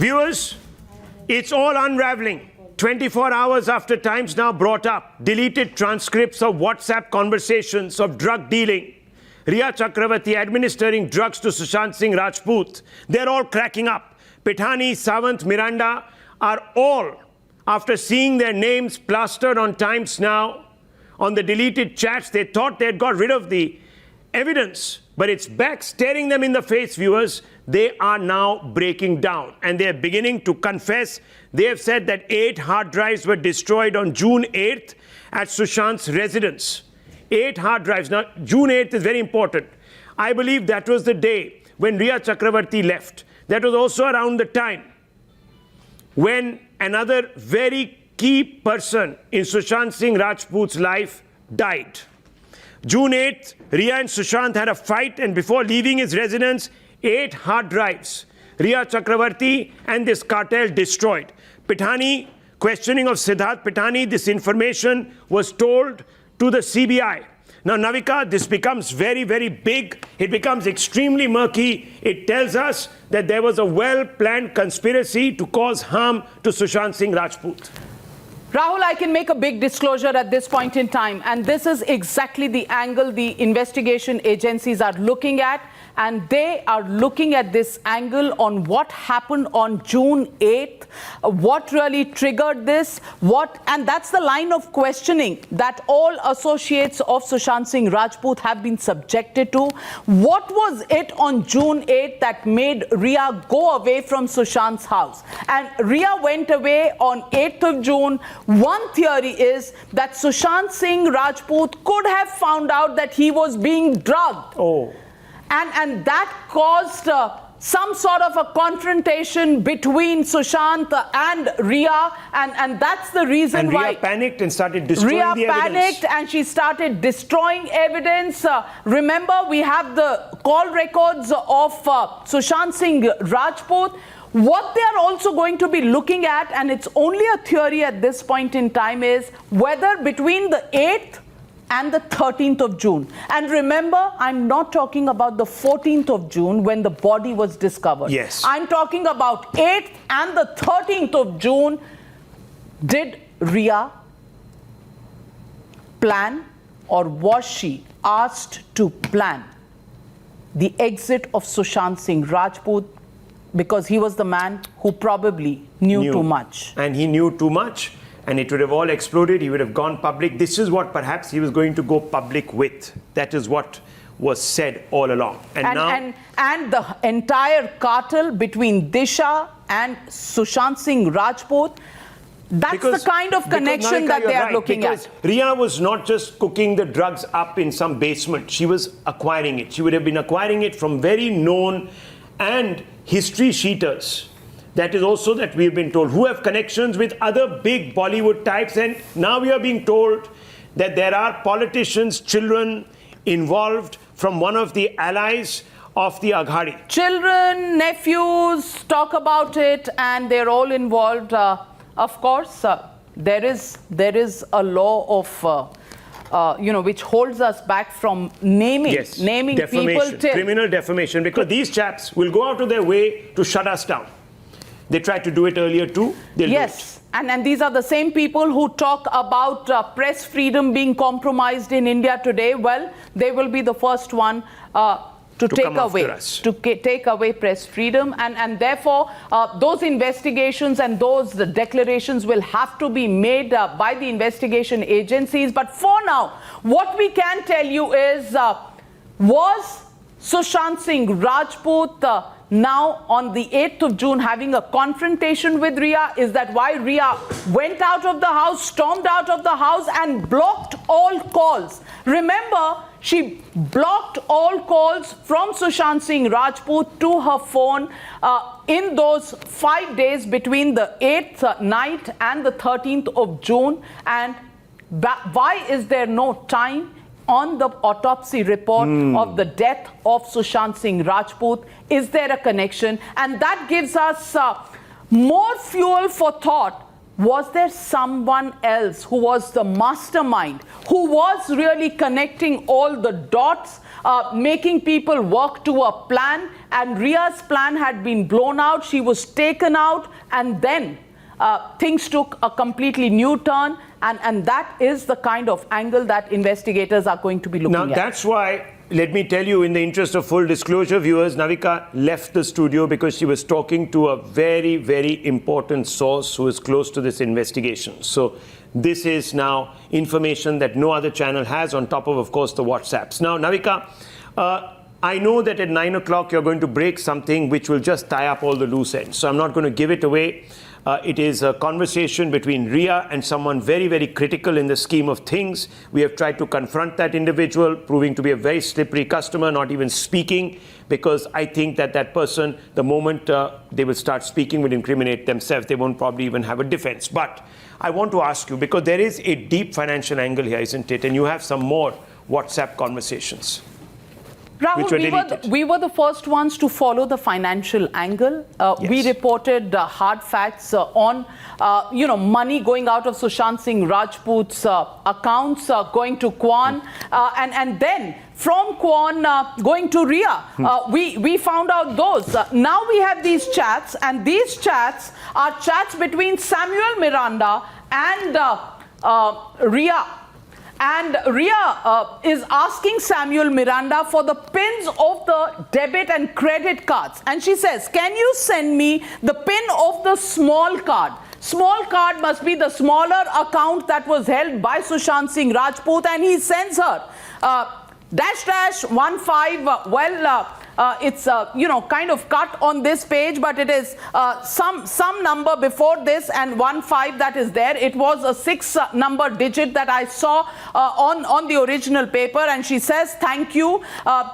Viewers, it's all unraveling. 24 hours after Times Now brought up deleted transcripts of WhatsApp conversations of drug dealing, Riya Chakravarti administering drugs to Sushant Singh Rajput, they're all cracking up. Pithani, Sawant, Miranda are all, after seeing their names plastered on Times Now, on the deleted chats, they thought they had got rid of the evidence, but it's back staring them in the face, viewers. They are now breaking down and they're beginning to confess. They have said that 8 hard drives were destroyed on June 8th at Sushant's residence. 8 hard drives. Now, June 8th is very important. I believe that was the day when Riya Chakravarti left. That was also around the time when another very key person in Sushant Singh Rajput's life died. June 8th, Riya and Sushant had a fight, and before leaving his residence, 8 hard drives, Riya Chakravarti and this cartel destroyed. Pithani, questioning of Siddharth Pithani, this information was told to the CBI. Now, Navika, this becomes very, very big. It becomes extremely murky. It tells us that there was a well-planned conspiracy to cause harm to Sushant Singh Rajput. Rahul, I can make a big disclosure at this point in time, and this is exactly the angle the investigation agencies are looking at, and they are looking at this angle on what happened on June 8th, what really triggered this, and that's the line of questioning that all associates of Sushant Singh Rajput have been subjected to. What was it on June 8th that made Riya go away from Sushant's house? And Riya went away on 8th of June. One theory is that Sushant Singh Rajput could have found out that he was being drugged. Oh. And that caused some sort of a confrontation between Sushant and Riya, and that's the reason why Riya panicked and started destroying the evidence. Riya panicked and she started destroying evidence. Remember, we have the call records of Sushant Singh Rajput. What they are also going to be looking at, and it's only a theory at this point in time, is whether between the 8th and the 13th of June. And remember, I'm not talking about the 14th of June when the body was discovered. Yes. I'm talking about 8th and the 13th of June. Did Riya plan, or was she asked to plan the exit of Sushant Singh Rajput, because he was the man who probably knew too much? And he knew too much. And it would have all exploded. He would have gone public. This is what perhaps he was going to go public with. That is what was said all along. And the entire cartel between Disha and Sushant Singh Rajput, that's the kind of connection that they are looking at. Riya was not just cooking the drugs up in some basement. She was acquiring it. She would have been acquiring it from very known and history sheeters. That is also that we've been told, who have connections with other big Bollywood types. And now we are being told that there are politicians' children involved from one of the allies of the Aghadi. Children, nephews, talk about it, and they're all involved. Of course, there is a law of which holds us back from naming people till criminal defamation, because these chaps will go out of their way to shut us down. They tried to do it earlier too. They'll do it. And these are the same people who talk about press freedom being compromised in India today. Well, they will be the first one to take away press freedom, and therefore those investigations and those declarations will have to be made by the investigation agencies. But for now, what we can tell you is, was Sushant Singh Rajput now on the 8th of June having a confrontation with Riya? Is that why Riya went out of the house, stormed out of the house and blocked all calls? Remember, she blocked all calls from Sushant Singh Rajput to her phone in those 5 days between the 8th night and the 13th of June. And why is there no time on the autopsy report of the death of Sushant Singh Rajput? Is there a connection? And that gives us more fuel for thought. Was there someone else who was the mastermind, who was really connecting all the dots making people work to a plan, and Ria's plan had been blown out. She was taken out, and then things took a completely new turn, and that is the kind of angle that investigators are going to be looking at. Now, that's why, let me tell you, in the interest of full disclosure, viewers, Navika left the studio because she was talking to a very, very important source who is close to this investigation. So this is now information that no other channel has, on top of course, the WhatsApps. Now, Navika, I know that at 9 o'clock you're going to break something which will just tie up all the loose ends. So I'm not going to give it away. It is a conversation between Ria and someone very, very critical in the scheme of things. We have tried to confront that individual, proving to be a very slippery customer, not even speaking, because I think that that person, the moment they will start speaking, will incriminate themselves. They won't probably even have a defense. But I want to ask you, because there is a deep financial angle here, isn't it? And you have some more WhatsApp conversations. Rahul, we were the first ones to follow the financial angle. Yes. We reported hard facts on, money going out of Sushant Singh Rajput's accounts, going to Kwan, and then from Kwan going to Ria. We found out those. Now we have these chats, and these chats are chats between Samuel Miranda and Ria. And Ria is asking Samuel Miranda for the pins of the debit and credit cards. And she says, can you send me the pin of the small card? Small card must be the smaller account that was held by Sushant Singh Rajput. And he sends her --15. It's kind of cut on this page, but it is some number before this and 15 that is there. It was a 6-number digit that I saw on the original paper, and she says thank you.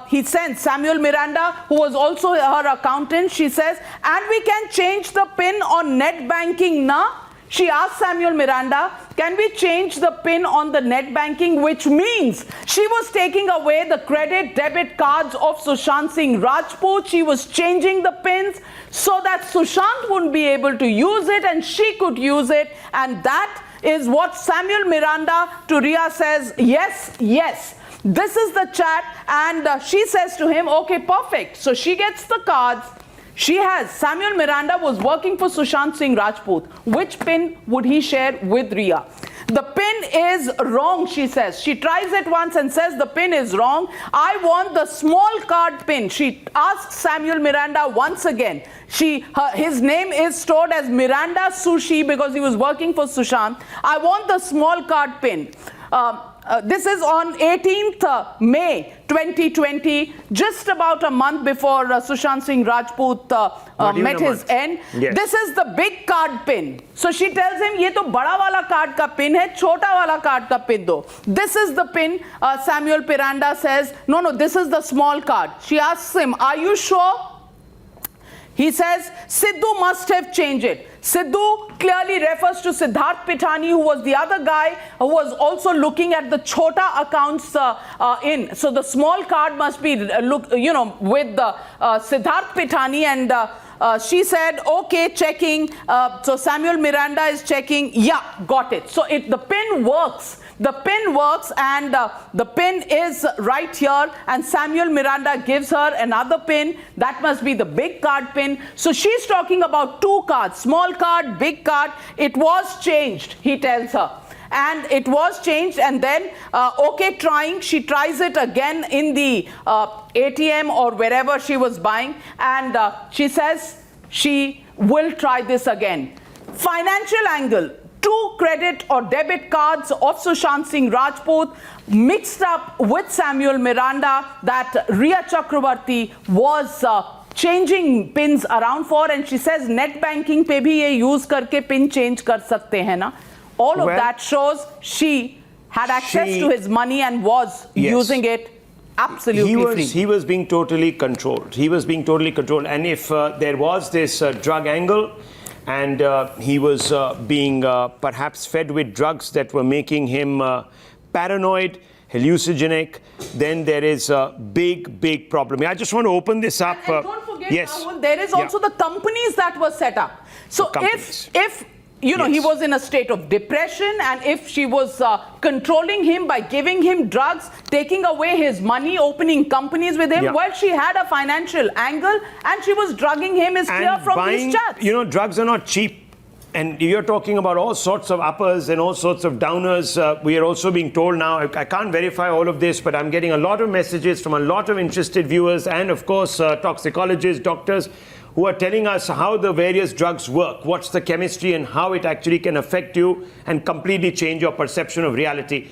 He sends Samuel Miranda, who was also her accountant. She says, and we can change the pin on net banking na? She asked Samuel Miranda, can we change the pin on the net banking, which means she was taking away the credit debit cards of Sushant Singh Rajput. She was changing the pins so that Sushant wouldn't be able to use it and she could use it. And that is what Samuel Miranda to Ria says, yes, yes. This is the chat, and she says to him, okay, perfect. So she gets the cards. She has, Samuel Miranda was working for Sushant Singh Rajput. Which pin would he share with Ria? The pin is wrong, she says. She tries it once and says the pin is wrong. I want the small card pin. She asks Samuel Miranda once again. His name is stored as Miranda Sushi because he was working for Sushant. I want the small card pin. This is on 18th May 2020, just about a month before Sushant Singh Rajput met his end. Yes. This is the big card pin. So she tells him, ye to bada wala card ka pin hai, chota wala card ka pin do. This is the pin. Samuel Miranda says, no, this is the small card. She asks him, are you sure? He says, Sidhu must have changed it. Sidhu clearly refers to Siddharth Pithani, who was the other guy who was also looking at the chota accounts So the small card must be, with Siddharth Pithani, and she said, okay, checking. So Samuel Miranda is checking. Yeah, got it. So the pin works. The pin works, and the pin is right here, and Samuel Miranda gives her another pin. That must be the big card pin. So she's talking about two cards, small card, big card. It was changed, he tells her. And it was changed, and then, okay, trying. She tries it again in the ATM or wherever she was buying, and she says she will try this again. Financial angle. 2 credit or debit cards of Sushant Singh Rajput mixed up with Samuel Miranda that Ria Chakravarti was changing pins around for, and she says net banking pe bhi ye use karke pin change kar sakte hain na. All of that shows she had access to his money and was using it absolutely free. He was being totally controlled. He was being totally controlled, and if there was this drug angle, and he was being perhaps fed with drugs that were making him paranoid, hallucinogenic, then there is a big problem. I just want to open this up. And don't forget, Rahul, there is also the companies that were set up. So if you know, he Yes. was in a state of depression, and if she was controlling him by giving him drugs, taking away his money, opening companies with him, Yeah. well, she had a financial angle, and she was drugging him, is clear And from buying, these chats. you know, drugs are not cheap. And you're talking about all sorts of uppers and all sorts of downers. We are also being told now, I can't verify all of this, but I'm getting a lot of messages from a lot of interested viewers and, of course, toxicologists, doctors, who are telling us how the various drugs work, what's the chemistry and how it actually can affect you and completely change your perception of reality.